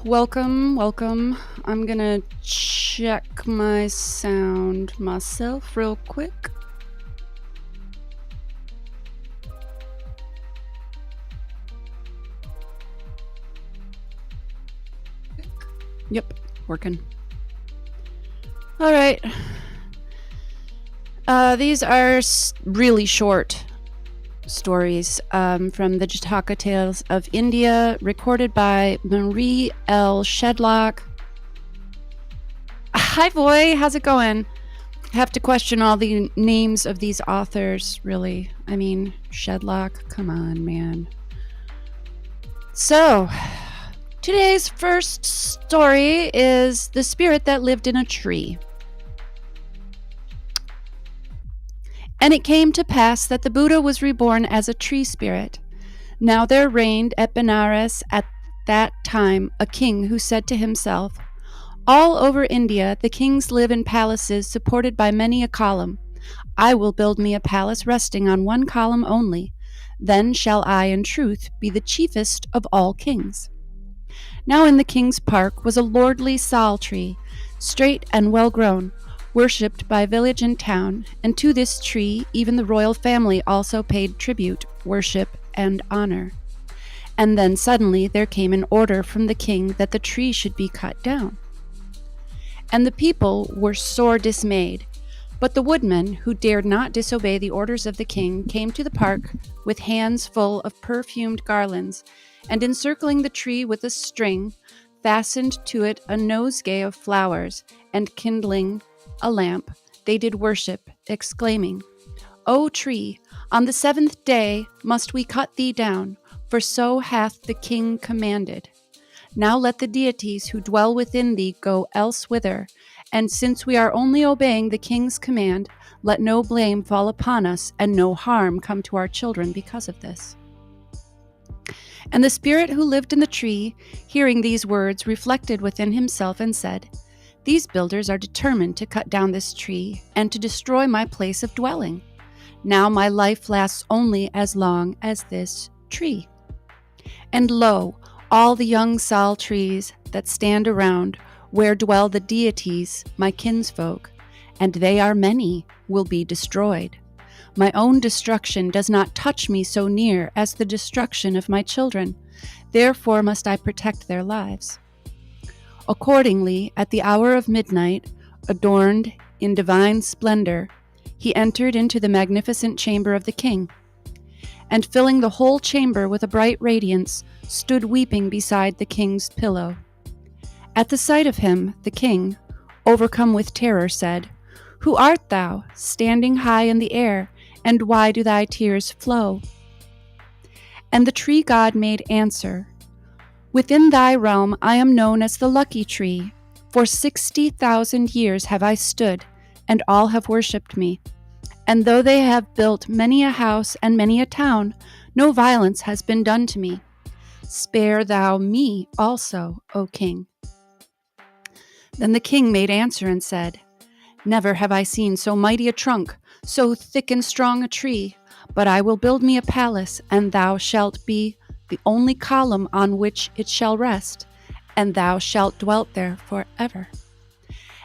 Welcome. I'm gonna check my sound myself real quick. Yep, working. All right. These are really short stories from the Jataka Tales of India, recorded by Marie L Shedlock. Hi, boy. How's it going? I have to question all the names of these authors, really. I mean, Shedlock, come on, man. So, today's first story is The Spirit That Lived in a Tree. And it came to pass that the Buddha was reborn as a tree spirit. Now there reigned at Benares at that time a king who said to himself, "All over India the kings live in palaces supported by many a column. I will build me a palace resting on one column only. Then shall I in truth be the chiefest of all kings." Now in the king's park was a lordly sal tree, straight and well grown, worshipped by village and town, and to this tree even the royal family also paid tribute, worship, and honor. And then suddenly there came an order from the king that the tree should be cut down. And the people were sore dismayed. But the woodman, who dared not disobey the orders of the king, came to the park with hands full of perfumed garlands, and encircling the tree with a string, fastened to it a nosegay of flowers, and kindling a lamp, they did worship, exclaiming, "O tree, on the 7th day must we cut thee down, for so hath the king commanded. Now let the deities who dwell within thee go elsewhither, and since we are only obeying the king's command, let no blame fall upon us and no harm come to our children because of this." And the spirit who lived in the tree, hearing these words, reflected within himself and said, "These builders are determined to cut down this tree and to destroy my place of dwelling. Now my life lasts only as long as this tree. And lo, all the young sal trees that stand around, where dwell the deities, my kinsfolk, and they are many, will be destroyed. My own destruction does not touch me so near as the destruction of my children. Therefore must I protect their lives." Accordingly, at the hour of midnight, adorned in divine splendor, he entered into the magnificent chamber of the king, and filling the whole chamber with a bright radiance, stood weeping beside the king's pillow. At the sight of him, the king, overcome with terror, said, "Who art thou, standing high in the air, and why do thy tears flow?" And the tree god made answer, "Within thy realm I am known as the lucky tree. For 60,000 years have I stood, and all have worshipped me. And though they have built many a house and many a town, no violence has been done to me. Spare thou me also, O king." Then the king made answer and said, "Never have I seen so mighty a trunk, so thick and strong a tree. But I will build me a palace, and thou shalt be the only column on which it shall rest, and thou shalt dwell there forever."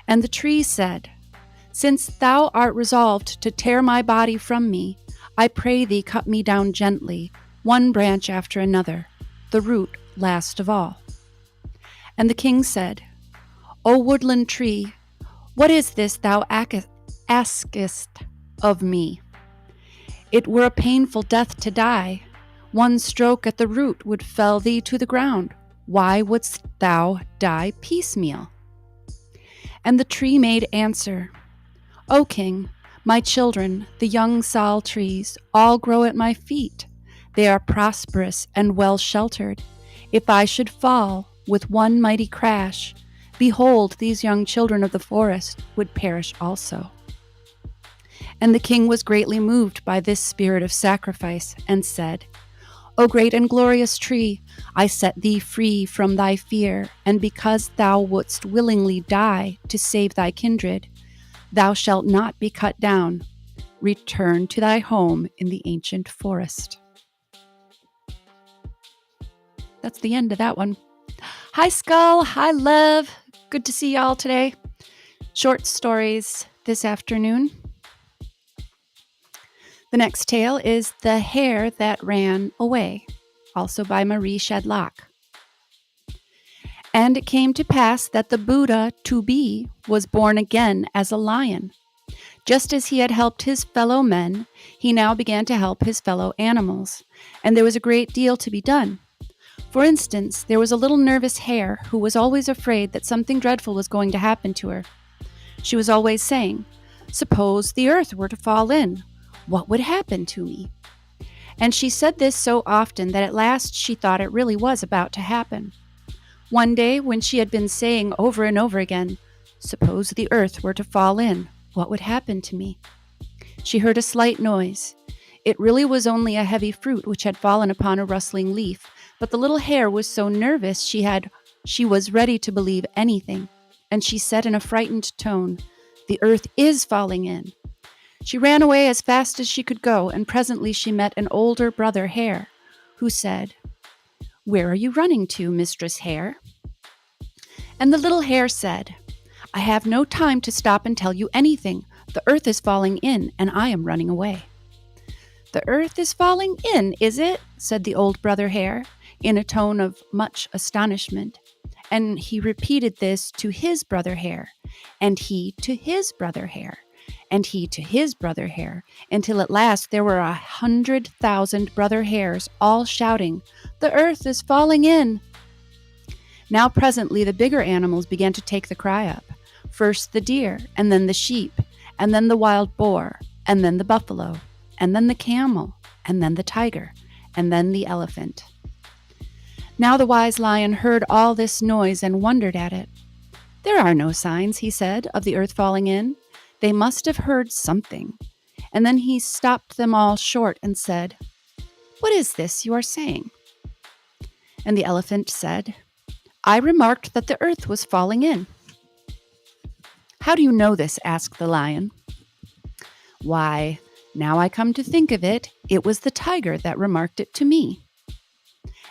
And the tree said, "Since thou art resolved to tear my body from me, I pray thee cut me down gently, one branch after another, the root last of all." And the king said, "O woodland tree, what is this thou askest of me? It were a painful death to die. One stroke at the root would fell thee to the ground. Why wouldst thou die piecemeal?" And the tree made answer, "O king, my children, the young sal trees, all grow at my feet. They are prosperous and well sheltered. If I should fall with one mighty crash, behold, these young children of the forest would perish also." And the king was greatly moved by this spirit of sacrifice, and said, "O great and glorious tree, I set thee free from thy fear, and because thou wouldst willingly die to save thy kindred, thou shalt not be cut down. Return to thy home in the ancient forest." That's the end of that one. Hi, Skull. Hi, Love. Good to see y'all today. Short stories this afternoon. The next tale is The Hare That Ran Away, also by Marie Shedlock. And it came to pass that the Buddha, to be, was born again as a lion. Just as he had helped his fellow men, he now began to help his fellow animals, and there was a great deal to be done. For instance, there was a little nervous hare who was always afraid that something dreadful was going to happen to her. She was always saying, "Suppose the earth were to fall in, what would happen to me?" And she said this so often that at last she thought it really was about to happen. One day, when she had been saying over and over again, "Suppose the earth were to fall in, what would happen to me?" she heard a slight noise. It really was only a heavy fruit which had fallen upon a rustling leaf, but the little hare was so nervous she was ready to believe anything, and she said in a frightened tone, "The earth is falling in." She ran away as fast as she could go, and presently she met an older brother hare, who said, "Where are you running to, Mistress Hare?" And the little hare said, "I have no time to stop and tell you anything. The earth is falling in, and I am running away." "The earth is falling in, is it?" said the old brother hare, in a tone of much astonishment. And he repeated this to his brother hare, and he to his brother hare, and he to his brother hare, until at last there were 100,000 brother hares all shouting, "The earth is falling in." Now presently the bigger animals began to take the cry up. First the deer, and then the sheep, and then the wild boar, and then the buffalo, and then the camel, and then the tiger, and then the elephant. Now the wise lion heard all this noise and wondered at it. "There are no signs," he said, "of the earth falling in. They must have heard something." And then he stopped them all short and said, "What is this you are saying?" And the elephant said, "I remarked that the earth was falling in." "How do you know this?" asked the lion. "Why, now I come to think of it, it was the tiger that remarked it to me."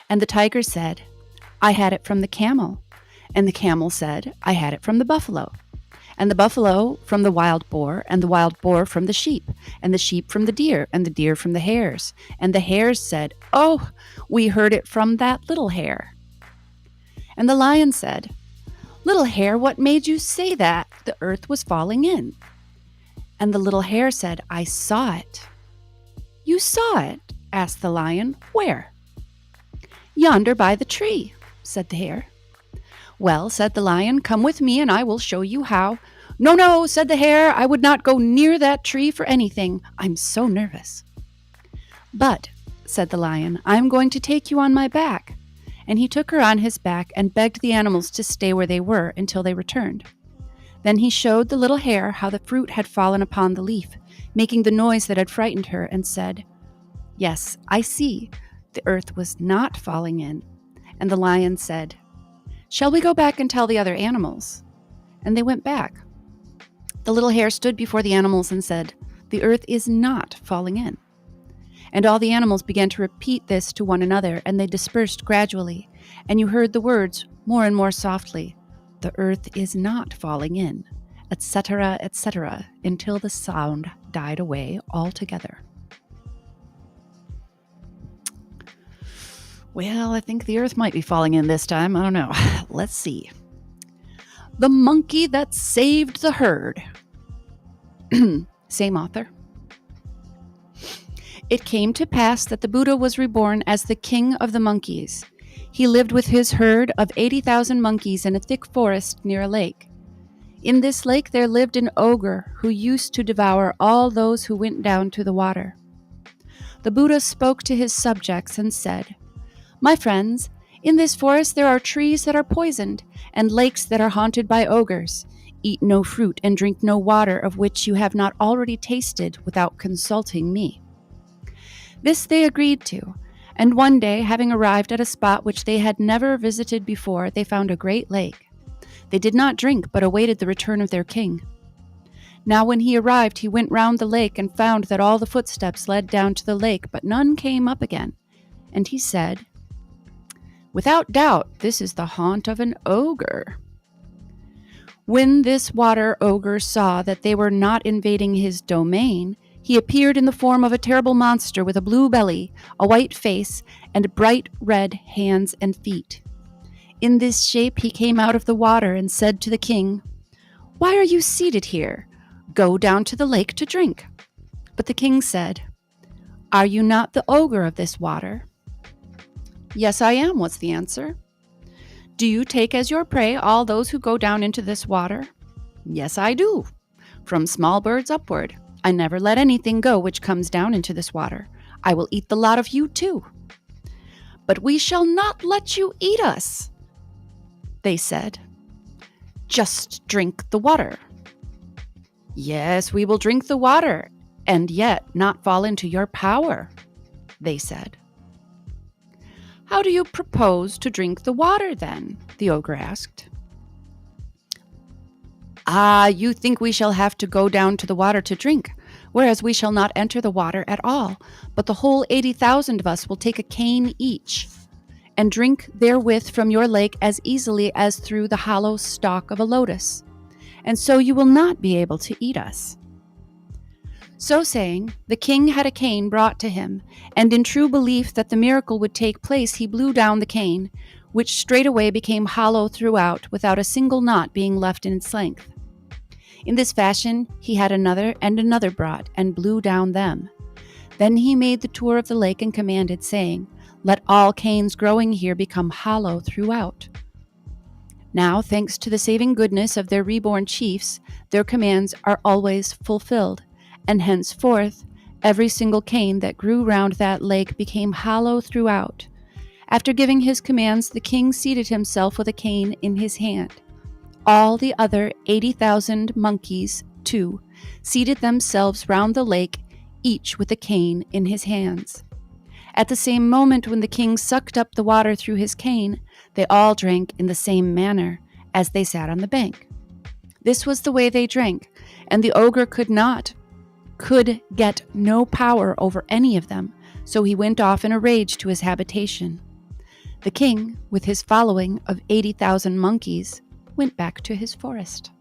And the tiger said, "I had it from the camel." And the camel said, "I had it from the buffalo." And the buffalo from the wild boar, and the wild boar from the sheep, and the sheep from the deer, and the deer from the hares. And the hares said, "Oh, we heard it from that little hare." And the lion said, "Little hare, what made you say that the earth was falling in?" And the little hare said, "I saw it." "You saw it?" asked the lion. "Where?" "Yonder by the tree," said the hare. "Well," said the lion, "come with me and I will show you how." "No, no," said the hare, "I would not go near that tree for anything. I'm so nervous." "But," said the lion, "I am going to take you on my back." And he took her on his back and begged the animals to stay where they were until they returned. Then he showed the little hare how the fruit had fallen upon the leaf, making the noise that had frightened her, and said, "Yes, I see. The earth was not falling in." And the lion said, "Shall we go back and tell the other animals?" And they went back. The little hare stood before the animals and said, "The earth is not falling in." And all the animals began to repeat this to one another, and they dispersed gradually, and you heard the words more and more softly, "The earth is not falling in," etc., etc., until the sound died away altogether. Well, I think the earth might be falling in this time. I don't know. Let's see. The Monkey That Saved the Herd. Same author. It came to pass that the Buddha was reborn as the king of the monkeys. He lived with his herd of 80,000 monkeys in a thick forest near a lake. In this lake there lived an ogre who used to devour all those who went down to the water. The Buddha spoke to his subjects and said, "My friends, in this forest there are trees that are poisoned, and lakes that are haunted by ogres. Eat no fruit and drink no water of which you have not already tasted without consulting me." This they agreed to, and one day, having arrived at a spot which they had never visited before, they found a great lake. They did not drink, but awaited the return of their king. Now when he arrived, he went round the lake and found that all the footsteps led down to the lake, but none came up again. And he said, Without doubt, this is the haunt of an ogre. When this water ogre saw that they were not invading his domain, he appeared in the form of a terrible monster with a blue belly, a white face, and bright red hands and feet. In this shape he came out of the water and said to the king, "Why are you seated here? Go down to the lake to drink." But the king said, "Are you not the ogre of this water?" "Yes, I am," was the answer. "Do you take as your prey all those who go down into this water?" "Yes, I do. From small birds upward. I never let anything go which comes down into this water. I will eat the lot of you too." "But we shall not let you eat us," they said. "Just drink the water." "Yes, we will drink the water, and yet not fall into your power," they said. "How do you propose to drink the water, then?" the ogre asked. "Ah, you think we shall have to go down to the water to drink, whereas we shall not enter the water at all, but the whole 80,000 of us will take a cane each, and drink therewith from your lake as easily as through the hollow stalk of a lotus, and so you will not be able to eat us." So saying, the king had a cane brought to him, and in true belief that the miracle would take place, he blew down the cane, which straightway became hollow throughout, without a single knot being left in its length. In this fashion he had another and another brought, and blew down them. Then he made the tour of the lake and commanded, saying, "Let all canes growing here become hollow throughout." Now, thanks to the saving goodness of their reborn chiefs, their commands are always fulfilled, and henceforth every single cane that grew round that lake became hollow throughout. After giving his commands, the king seated himself with a cane in his hand. All the other 80,000 monkeys, too, seated themselves round the lake, each with a cane in his hands. At the same moment when the king sucked up the water through his cane, they all drank in the same manner, as they sat on the bank. This was the way they drank, and the ogre could get no power over any of them, so he went off in a rage to his habitation. The king, with his following of 80,000 monkeys, went back to his forest.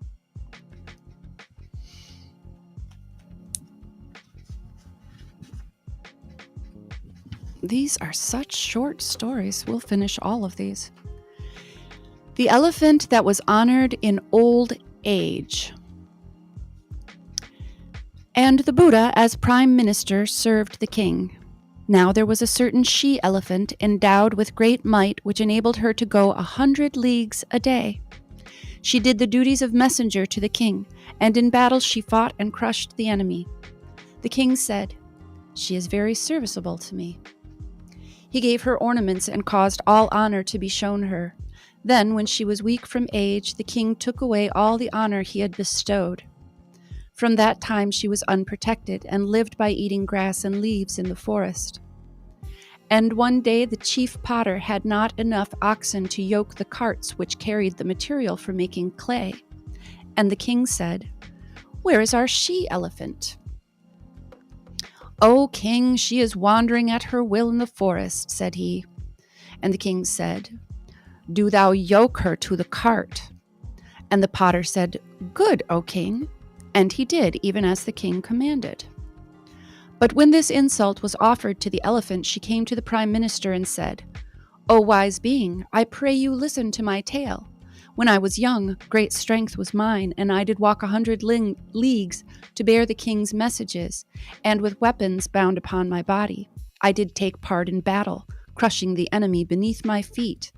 These are such short stories. We'll finish all of these. The elephant that was honored in old age. And the Buddha, as prime minister, served the king. Now there was a certain she-elephant endowed with great might, which enabled her to go 100 leagues a day. She did the duties of messenger to the king, and in battle she fought and crushed the enemy. The king said, "She is very serviceable to me." He gave her ornaments and caused all honor to be shown her. Then, when she was weak from age, the king took away all the honor he had bestowed. From that time she was unprotected and lived by eating grass and leaves in the forest. And one day the chief potter had not enough oxen to yoke the carts which carried the material for making clay. And the king said, "Where is our she-elephant?" "O king, she is wandering at her will in the forest," said he. And the king said, "Do thou yoke her to the cart." And the potter said, "Good, O king." And he did, even as the king commanded. But when this insult was offered to the elephant, she came to the prime minister and said, "O wise being, I pray you listen to my tale. When I was young, great strength was mine, and I did walk 100 leagues to bear the king's messages, and with weapons bound upon my body. I did take part in battle, crushing the enemy beneath my feet.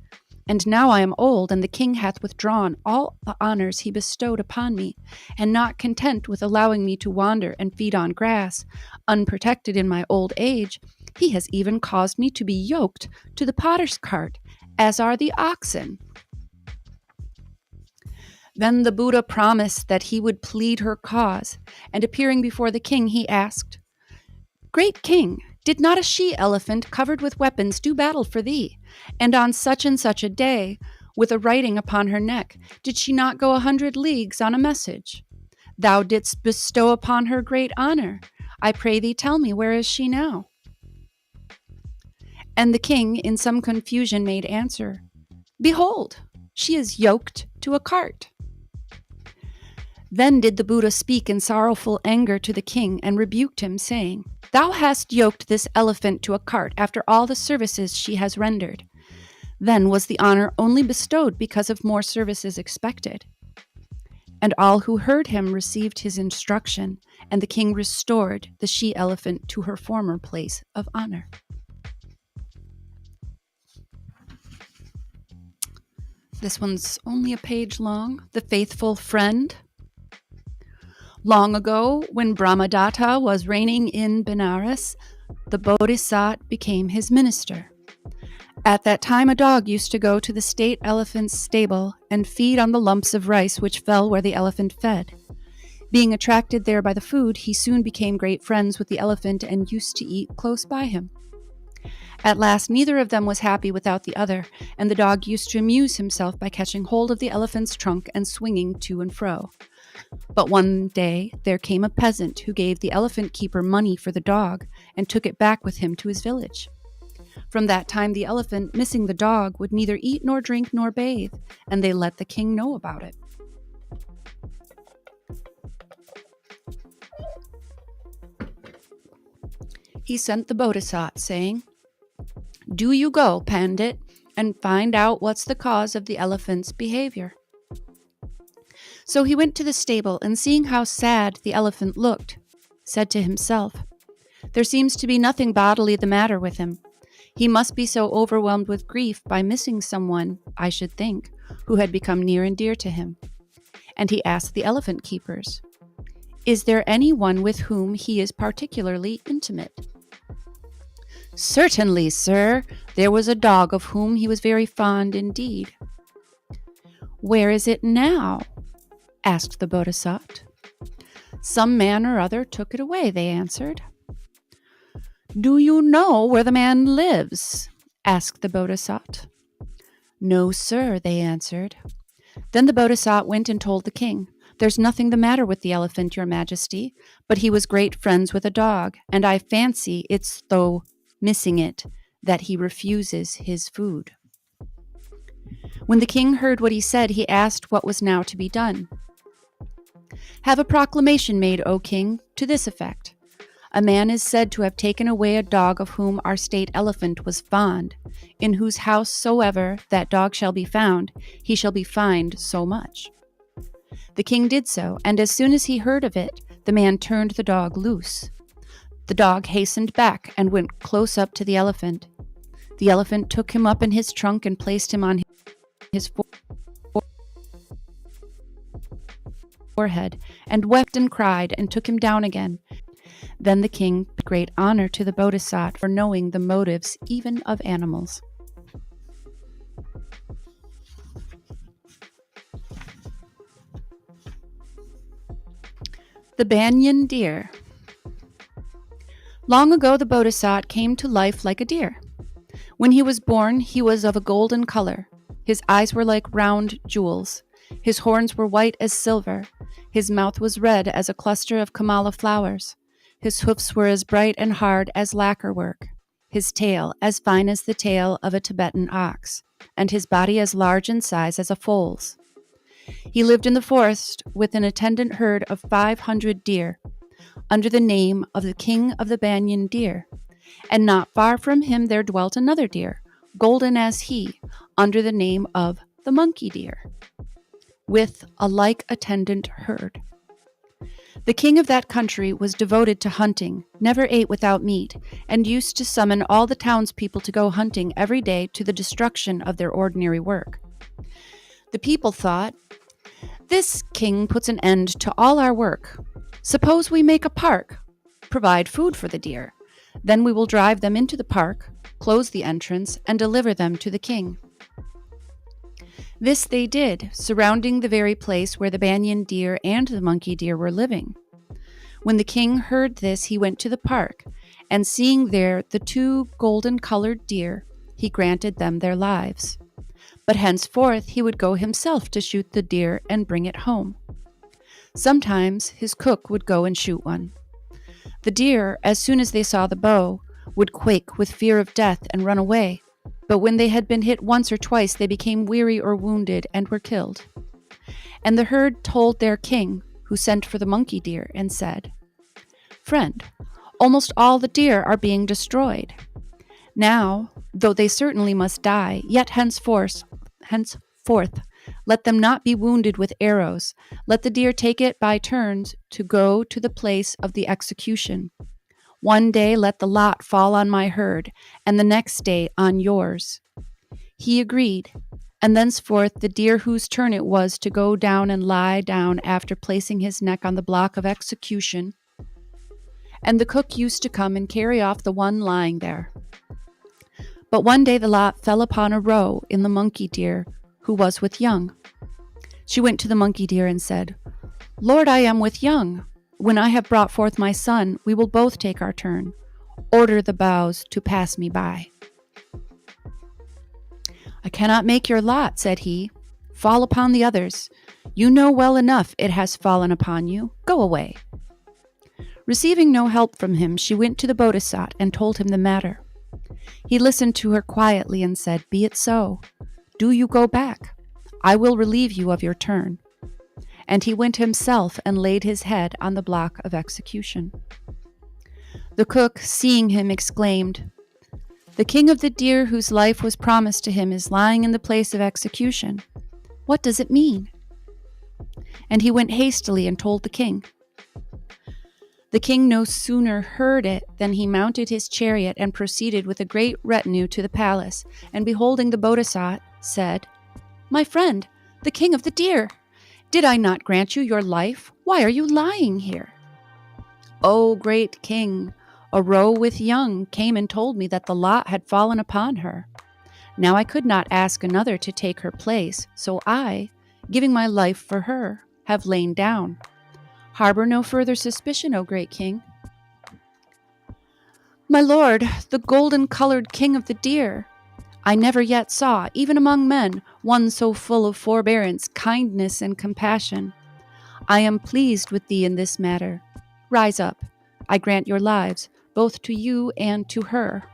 And now I am old, and the king hath withdrawn all the honors he bestowed upon me, and not content with allowing me to wander and feed on grass, unprotected in my old age, he has even caused me to be yoked to the potter's cart, as are the oxen." Then the Buddha promised that he would plead her cause, and appearing before the king, he asked, "Great king, did not a she-elephant covered with weapons do battle for thee? And on such and such a day, with a writing upon her neck, did she not go 100 leagues on a message? Thou didst bestow upon her great honor. I pray thee tell me, where is she now?" And the king, in some confusion, made answer, "Behold, she is yoked to a cart." Then did the Buddha speak in sorrowful anger to the king and rebuked him, saying, "Thou hast yoked this elephant to a cart after all the services she has rendered. Then was the honor only bestowed because of more services expected." And all who heard him received his instruction, and the king restored the she-elephant to her former place of honor. This one's only a page long. The Faithful Friend. Long ago, when Brahmadatta was reigning in Benares, the Bodhisattva became his minister. At that time, a dog used to go to the state elephant's stable and feed on the lumps of rice which fell where the elephant fed. Being attracted there by the food, he soon became great friends with the elephant and used to eat close by him. At last, neither of them was happy without the other, and the dog used to amuse himself by catching hold of the elephant's trunk and swinging to and fro. But one day there came a peasant who gave the elephant keeper money for the dog and took it back with him to his village. From that time, the elephant, missing the dog, would neither eat nor drink nor bathe, and they let the king know about it. He sent the Bodhisattva, saying, "Do you go, Pandit, and find out what's the cause of the elephant's behavior." So he went to the stable, and seeing how sad the elephant looked, said to himself, "There seems to be nothing bodily the matter with him. He must be so overwhelmed with grief by missing someone, I should think, who had become near and dear to him." And he asked the elephant keepers, "Is there any one with whom he is particularly intimate?" "Certainly, sir. There was a dog of whom he was very fond indeed." "Where is it now?" asked the Bodhisattva. "Some man or other took it away," they answered. "Do you know where the man lives?" asked the Bodhisattva. "No, sir," they answered. Then the Bodhisattva went and told the king, "There's nothing the matter with the elephant, your majesty, but he was great friends with a dog, and I fancy it's though missing it that he refuses his food." When the king heard what he said, he asked what was now to be done. "Have a proclamation made, O king, to this effect. A man is said to have taken away a dog of whom our state elephant was fond, in whose house soever that dog shall be found, he shall be fined so much." The king did so, and as soon as he heard of it, the man turned the dog loose. The dog hastened back and went close up to the elephant. The elephant took him up in his trunk and placed him on his forehead, and wept and cried, and took him down again. Then the king paid great honor to the Bodhisattva for knowing the motives even of animals. The Banyan Deer. Long ago the Bodhisattva came to life like a deer. When he was born, he was of a golden color. His eyes were like round jewels. His horns were white as silver. His mouth was red as a cluster of kamala flowers. His hoofs were as bright and hard as lacquer work. His tail as fine as the tail of a Tibetan ox, and his body as large in size as a foal's. He lived in the forest with an attendant herd of 500 deer, under the name of the King of the Banyan Deer. And not far from him there dwelt another deer, golden as he, under the name of the Monkey Deer, with a like attendant herd. The king of that country was devoted to hunting, never ate without meat, and used to summon all the townspeople to go hunting every day to the destruction of their ordinary work. The people thought, "This king puts an end to all our work. Suppose we make a park, provide food for the deer. Then we will drive them into the park, close the entrance, and deliver them to the king." This they did, surrounding the very place where the banyan deer and the monkey deer were living. When the king heard this, he went to the park, and seeing there the two golden-colored deer, he granted them their lives. But henceforth he would go himself to shoot the deer and bring it home. Sometimes his cook would go and shoot one. The deer, as soon as they saw the bow, would quake with fear of death and run away. But when they had been hit once or twice, they became weary or wounded and were killed. And the herd told their king, who sent for the monkey deer, and said, "Friend, almost all the deer are being destroyed. Now, though they certainly must die, yet henceforth, let them not be wounded with arrows. Let the deer take it by turns to go to the place of the execution. One day let the lot fall on my herd, and the next day on yours." He agreed, and thenceforth the deer whose turn it was to go down and lie down after placing his neck on the block of execution, and the cook used to come and carry off the one lying there. But one day the lot fell upon a roe in the monkey deer who was with young. She went to the monkey deer and said, "Lord, I am with young. When I have brought forth my son, we will both take our turn. Order the boughs to pass me by." "I cannot make your lot," said he. "Fall upon the others. You know well enough it has fallen upon you. Go away." Receiving no help from him, she went to the Bodhisattva and told him the matter. He listened to her quietly and said, "Be it so. Do you go back. I will relieve you of your turn." And he went himself and laid his head on the block of execution. The cook, seeing him, exclaimed, "The king of the deer whose life was promised to him is lying in the place of execution. What does it mean?" And he went hastily and told the king. The king no sooner heard it than he mounted his chariot and proceeded with a great retinue to the palace, and beholding the Bodhisattva, said, "My friend, the king of the deer, did I not grant you your life? Why are you lying here?" "O great king, a roe with young came and told me that the lot had fallen upon her. Now I could not ask another to take her place, so I, giving my life for her, have lain down. Harbor no further suspicion, O great king." "My lord, the golden-colored king of the deer, I never yet saw, even among men, one so full of forbearance, kindness, and compassion. I am pleased with thee in this matter. Rise up. I grant your lives, both to you and to her."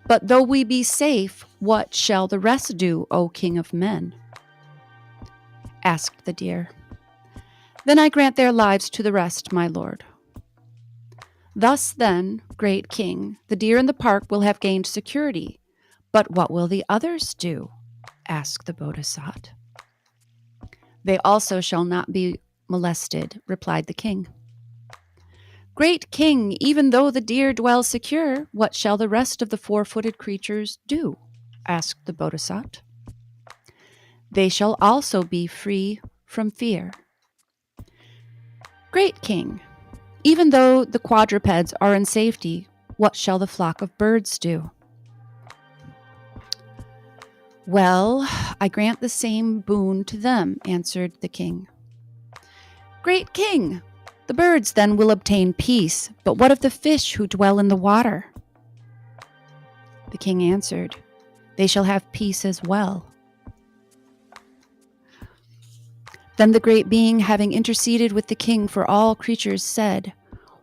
"But though we be safe, what shall the rest do, O king of men?" asked the deer. "Then I grant their lives to the rest, my lord." "Thus, then, great king, the deer in the park will have gained security. But what will the others do?" asked the Bodhisattva. "They also shall not be molested," replied the king. "Great king, even though the deer dwell secure, what shall the rest of the four-footed creatures do?" asked the Bodhisattva. "They shall also be free from fear." "Great king, even though the quadrupeds are in safety, what shall the flock of birds do?" "Well, I grant the same boon to them," answered the king. "Great king, the birds then will obtain peace, but what of the fish who dwell in the water?" The king answered, "They shall have peace as well." Then the great being, having interceded with the king for all creatures, said,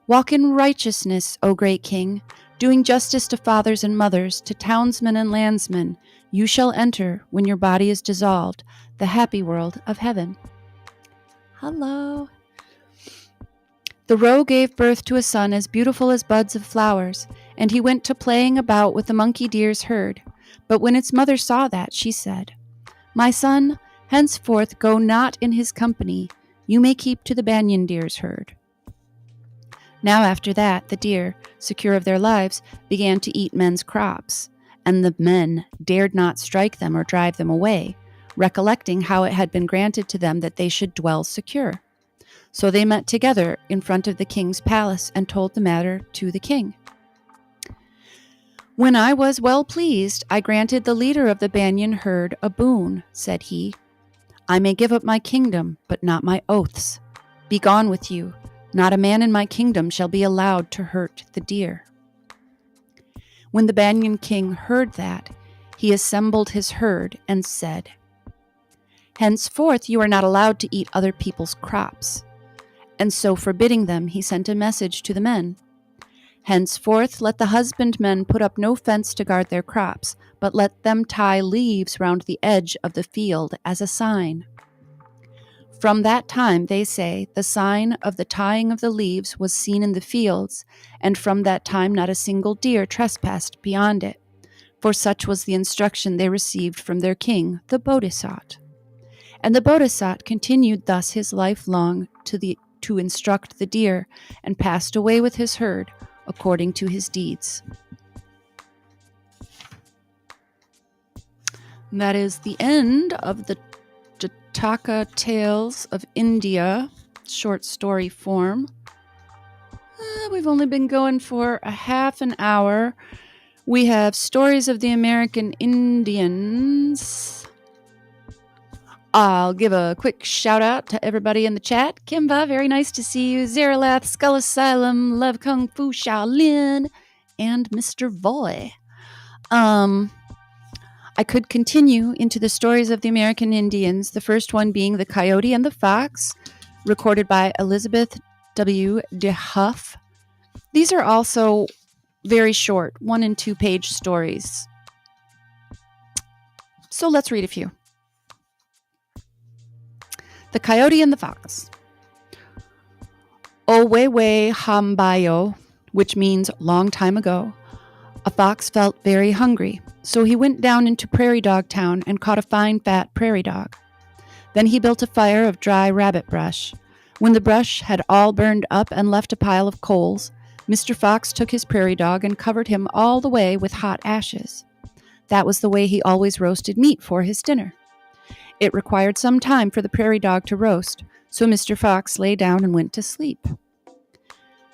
"Walk in righteousness, O great king, doing justice to fathers and mothers, to townsmen and landsmen. You shall enter, when your body is dissolved, the happy world of heaven." Hello. The roe gave birth to a son as beautiful as buds of flowers, and he went to playing about with the monkey deer's herd. But when its mother saw that, she said, "My son, henceforth go not in his company. You may keep to the banyan deer's herd." Now after that, the deer, secure of their lives, began to eat men's crops, and the men dared not strike them or drive them away, recollecting how it had been granted to them that they should dwell secure. So they met together in front of the king's palace and told the matter to the king. "When I was well pleased, I granted the leader of the banyan herd a boon," said he. "I may give up my kingdom, but not my oaths. Begone with you. Not a man in my kingdom shall be allowed to hurt the deer." When the banyan king heard that, he assembled his herd and said, "Henceforth you are not allowed to eat other people's crops." And so forbidding them, he sent a message to the men. Henceforth let the husbandmen put up no fence to guard their crops, but let them tie leaves round the edge of the field as a sign. From that time, they say, the sign of the tying of the leaves was seen in the fields, and from that time not a single deer trespassed beyond it, for such was the instruction they received from their king, the Bodhisat. And the Bodhisat continued thus his life long to instruct the deer, and passed away with his herd, according to his deeds. And that is the end of the Jataka Tales of India, short story form. We've only been going for a half an hour. We have Stories of the American Indians. I'll give a quick shout out to everybody in the chat. Kimba, very nice to see you. Zeralath, Skull Asylum, Love Kung Fu Shaolin, and Mr. Voy. I could continue into the Stories of the American Indians, the first one being The Coyote and the Fox, recorded by Elizabeth W. DeHuff. These are also very short, 1 and 2 page stories. So let's read a few. The Coyote and the Fox. Owewe Hambayo, which means long time ago, a fox felt very hungry, so he went down into Prairie Dog Town and caught a fine fat prairie dog. Then he built a fire of dry rabbit brush. When the brush had all burned up and left a pile of coals, Mr. Fox took his prairie dog and covered him all the way with hot ashes. That was the way he always roasted meat for his dinner. It required some time for the prairie dog to roast, so Mr. Fox lay down and went to sleep.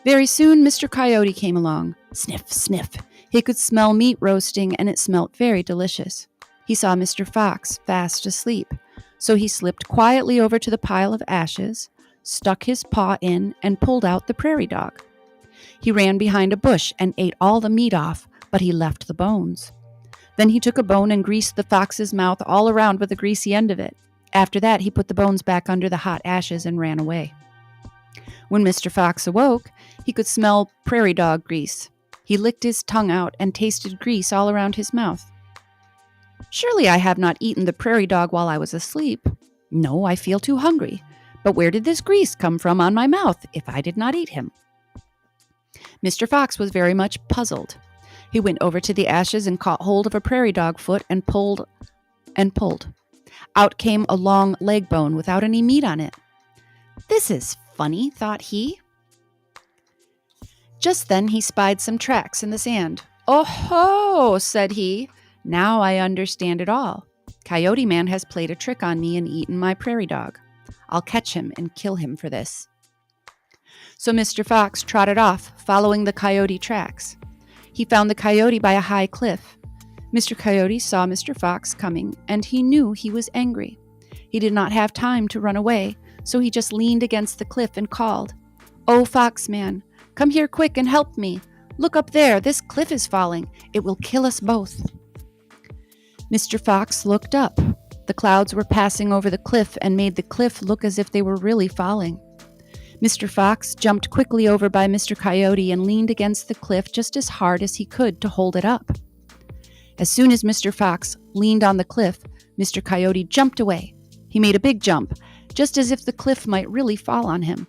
Very soon Mr. Coyote came along. Sniff, sniff. He could smell meat roasting, and it smelt very delicious. He saw Mr. Fox fast asleep, so he slipped quietly over to the pile of ashes, stuck his paw in, and pulled out the prairie dog. He ran behind a bush and ate all the meat off, but he left the bones. Then he took a bone and greased the fox's mouth all around with the greasy end of it. After that, he put the bones back under the hot ashes and ran away. When Mr. Fox awoke, he could smell prairie dog grease. He licked his tongue out and tasted grease all around his mouth. Surely I have not eaten the prairie dog while I was asleep. No, I feel too hungry. But where did this grease come from on my mouth if I did not eat him? Mr. Fox was very much puzzled. He went over to the ashes and caught hold of a prairie dog foot and pulled. Out came a long leg bone without any meat on it. This is funny, thought he. Just then he spied some tracks in the sand. Oh-ho, said he. Now I understand it all. Coyote Man has played a trick on me and eaten my prairie dog. I'll catch him and kill him for this. So Mr. Fox trotted off, following the coyote tracks. He found the coyote by a high cliff. Mr. Coyote saw Mr. Fox coming, and he knew he was angry. He did not have time to run away, so he just leaned against the cliff and called, "Oh, Fox Man, come here quick and help me. Look up there, this cliff is falling. It will kill us both." Mr. Fox looked up. The clouds were passing over the cliff and made the cliff look as if they were really falling. Mr. Fox jumped quickly over by Mr. Coyote and leaned against the cliff just as hard as he could to hold it up. As soon as Mr. Fox leaned on the cliff, Mr. Coyote jumped away. He made a big jump, just as if the cliff might really fall on him.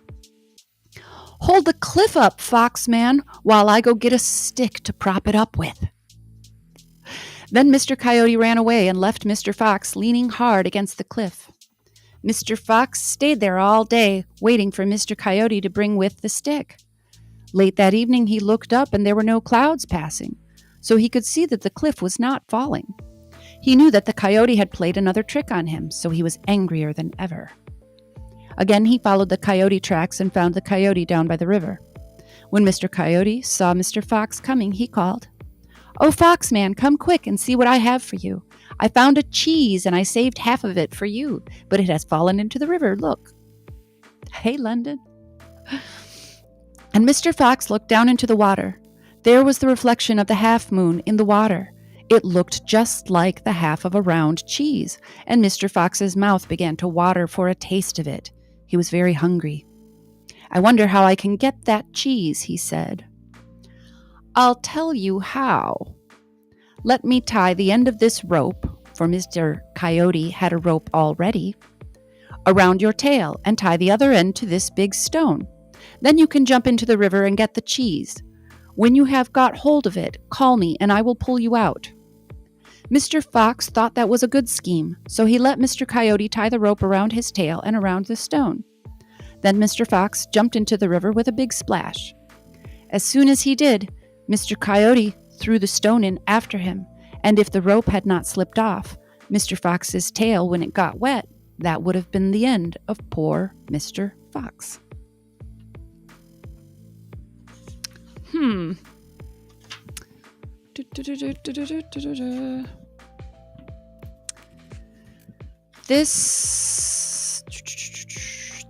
"Hold the cliff up, Fox Man, while I go get a stick to prop it up with." Then Mr. Coyote ran away and left Mr. Fox leaning hard against the cliff. Mr. Fox stayed there all day, waiting for Mr. Coyote to bring with the stick. Late that evening he looked up and there were no clouds passing, so he could see that the cliff was not falling. He knew that the coyote had played another trick on him, so he was angrier than ever. Again he followed the coyote tracks and found the coyote down by the river. When Mr. Coyote saw Mr. Fox coming, he called, "Oh, Fox Man, come quick and see what I have for you. I found a cheese and I saved half of it for you, but it has fallen into the river, look." Hey, London. And Mr. Fox looked down into the water. There was the reflection of the half moon in the water. It looked just like the half of a round cheese, and Mr. Fox's mouth began to water for a taste of it. He was very hungry. "I wonder how I can get that cheese," he said. I'll tell you how. Let me tie the end of this rope, for Mr. Coyote had a rope already, around your tail and tie the other end to this big stone. Then you can jump into the river and get the cheese. When you have got hold of it, call me and I will pull you out." Mr. Fox thought that was a good scheme, so he let Mr. Coyote tie the rope around his tail and around the stone. Then Mr. Fox jumped into the river with a big splash. As soon as he did, Mr. Coyote threw the stone in after him, and if the rope had not slipped off Mr. Fox's tail when it got wet, that would have been the end of poor Mr. Fox.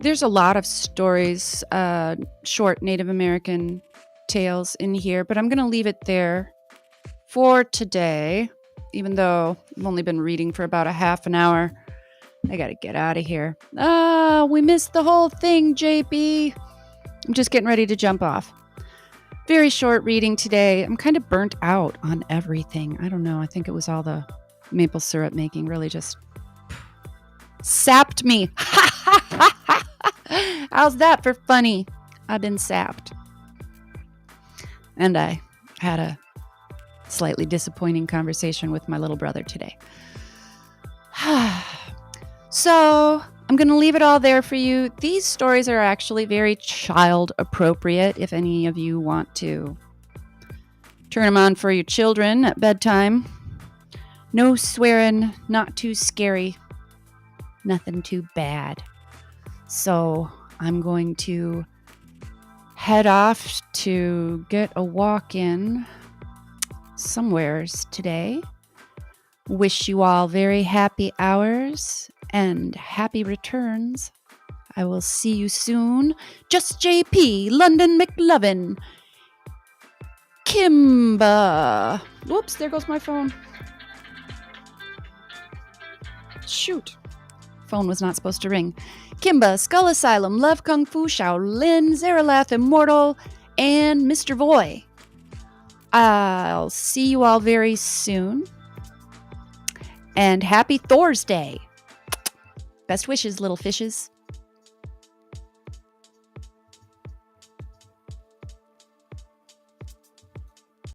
There's a lot of stories, short Native American tales in here, but I'm going to leave it there for today, even though I've only been reading for about a half an hour. I got to get out of here. We missed the whole thing, JP. I'm just getting ready to jump off. Very short reading today. I'm kind of burnt out on everything. I don't know. I think it was all the maple syrup making really just sapped me. How's that for funny? I've been sapped. And I had a slightly disappointing conversation with my little brother today. So I'm going to leave it all there for you. These stories are actually very child appropriate if any of you want to turn them on for your children at bedtime. No swearing, not too scary, nothing too bad. So I'm going to head off to get a walk in somewheres today. Wish you all very happy hours and happy returns. I will see you soon. Just JP, London McLovin, Kimba. Whoops, there goes my phone. Shoot. Phone was not supposed to ring. Kimba, Skull Asylum, Love Kung Fu, Shaolin, Zaralath Immortal, and Mr. Voy. I'll see you all very soon. And happy Thor's Day. Best wishes, little fishes.